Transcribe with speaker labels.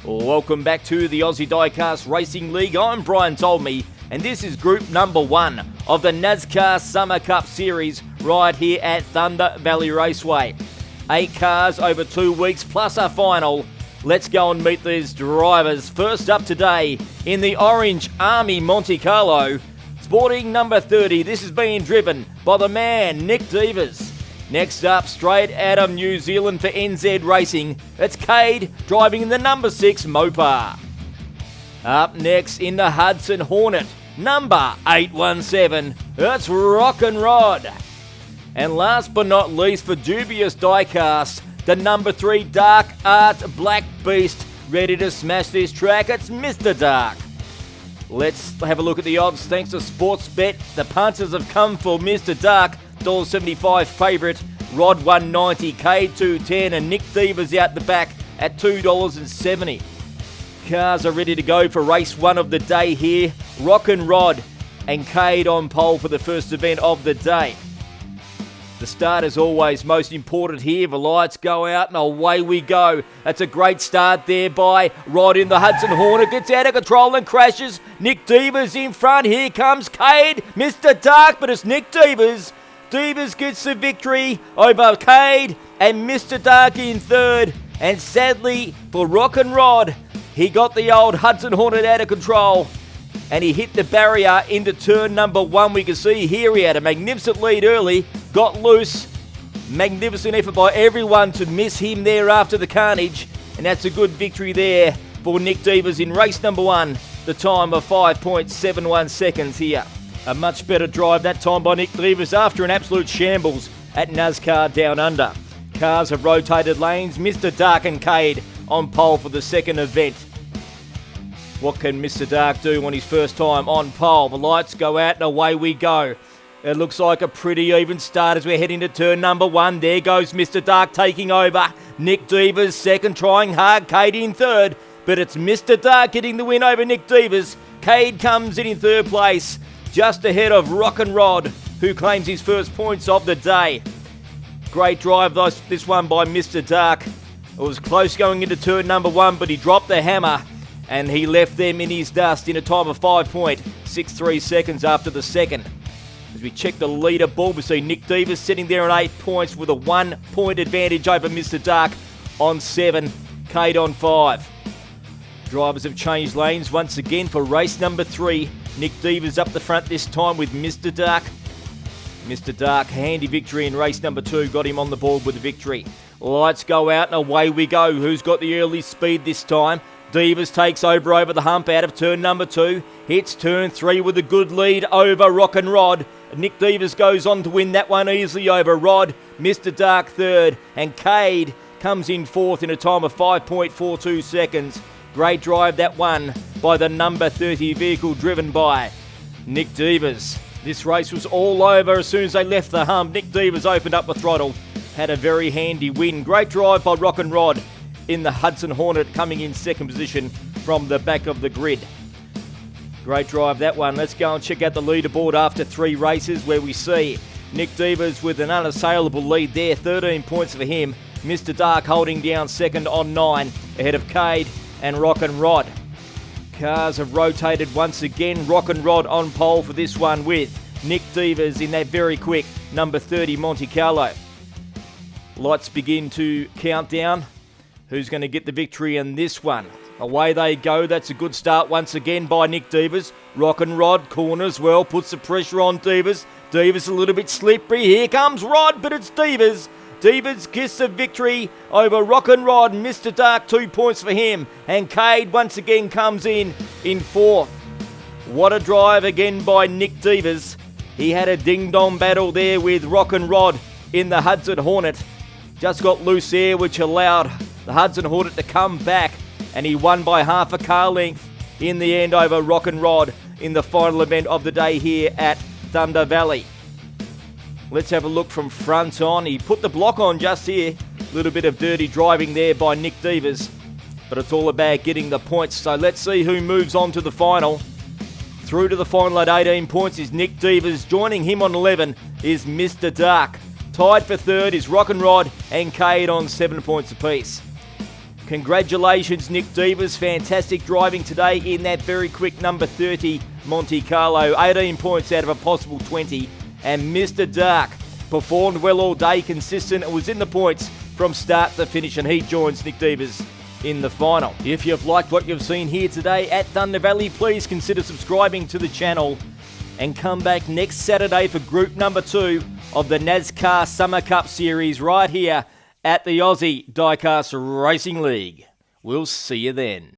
Speaker 1: Welcome back to the Aussie Diecast Racing League. I'm Brian Tolmie, and this is group number 1 of the Nascar Summer Cup Series right here at Thunder Valley Raceway. 8 cars over 2 weeks plus a final. Let's go and meet these drivers. First up today in the Orange Army Monte Carlo, sporting number 30. This is being driven by the man, Nick Devers. Next up, straight out of New Zealand for NZ Racing, it's Cade driving in the number 6 Mopar. Up next in the Hudson Hornet, number 817, it's Rock and Rod. And last but not least for dubious diecast, the number 3 Dark Art Black Beast, ready to smash this track, it's Mr. Dark. Let's have a look at the odds thanks to Sportsbet. The punters have come for Mr. Dark, $1.75 favourite, Rod $1.90, Cade $2.10, and Nick Devers out the back at $2.70. Cars are ready to go for race 1 of the day here. Rock and Rod and Cade on pole for the first event of the day. The start is always most important here. The lights go out and away we go. That's a great start there by Rod in the Hudson Hornet. Gets out of control and crashes. Nick Devers in front. Here comes Cade. Mr. Dark, but it's Nick Devers. Devers gets the victory over Cade and Mr. Dark in third. And sadly for Rock and Rod, he got the old Hudson Hornet out of control and he hit the barrier into turn number 1. We can see here he had a magnificent lead early, got loose. Magnificent effort by everyone to miss him there after the carnage. And that's a good victory there for Nick Devers in race number 1. The time of 5.71 seconds here. A much better drive that time by Nick Devers after an absolute shambles at NASCAR Down Under. Cars have rotated lanes. Mr. Dark and Cade on pole for the second event. What can Mr. Dark do on his first time on pole? The lights go out and away we go. It looks like a pretty even start as we're heading to turn number 1. There goes Mr. Dark taking over. Nick Devers second, trying hard. Cade in third. But it's Mr. Dark getting the win over Nick Devers. Cade comes in third place, just ahead of Rock and Rod, who claims his first points of the day. Great drive, this one by Mr. Dark. It was close going into turn number 1, but he dropped the hammer and he left them in his dust in a time of 5.63 seconds after the second. As we check the leaderboard, we see Nick Devers sitting there on 8 points with a 1-point advantage over Mr. Dark on 7, Cade on 5. Drivers have changed lanes once again for race number 3. Nick Devers up the front this time with Mr. Dark. Mr. Dark, handy victory in race number 2, got him on the board with the victory. Lights go out and away we go. Who's got the early speed this time? Devers takes over the hump out of turn number 2. Hits turn 3 with a good lead over Rock and Rod. Nick Devers goes on to win that one easily over Rod. Mr. Dark third, and Cade comes in fourth in a time of 5.42 seconds. Great drive that one by the number 30 vehicle driven by Nick Devers. This race was all over as soon as they left the hump. Nick Devers opened up the throttle, had a very handy win. Great drive by Rock and Rod in the Hudson Hornet, coming in second position from the back of the grid. Great drive that one. Let's go and check out the leaderboard after 3 races, where we see Nick Devers with an unassailable lead there, 13 points for him. Mr. Dark holding down second on 9, ahead of Cade and Rock and Rod. Cars have rotated once again. Rock and Rod on pole for this one with Nick Devers in that very quick number 30 Monte Carlo. Lights begin to count down. Who's going to get the victory in this one? Away they go. That's a good start once again by Nick Devers. Rock and Rod corners well, puts the pressure on Devers. Devers a little bit slippery. Here comes Rod, but it's Devers. Devers gets the victory over Rock and Rod. Mr. Dark, 2 points for him. And Cade once again comes in fourth. What a drive again by Nick Devers. He had a ding-dong battle there with Rock and Rod in the Hudson Hornet. Just got loose there, which allowed the Hudson Hornet to come back. And he won by half a car length in the end over Rock and Rod in the final event of the day here at Thunder Valley. Let's have a look from front on. He put the block on just here. A little bit of dirty driving there by Nick Devers. But it's all about getting the points. So let's see who moves on to the final. Through to the final at 18 points is Nick Devers. Joining him on 11 is Mr. Dark. Tied for third is Rock and Rod and Cade on 7 points apiece. Congratulations, Nick Devers. Fantastic driving today in that very quick number 30 Monte Carlo. 18 points out of a possible 20. And Mr. Dark performed well all day, consistent, and was in the points from start to finish, and he joins Nick Devers in the final. If you've liked what you've seen here today at Thunder Valley, please consider subscribing to the channel and come back next Saturday for group number 2 of the Nascar Summer Cup Series right here at the Aussie Diecast Racing League. We'll see you then.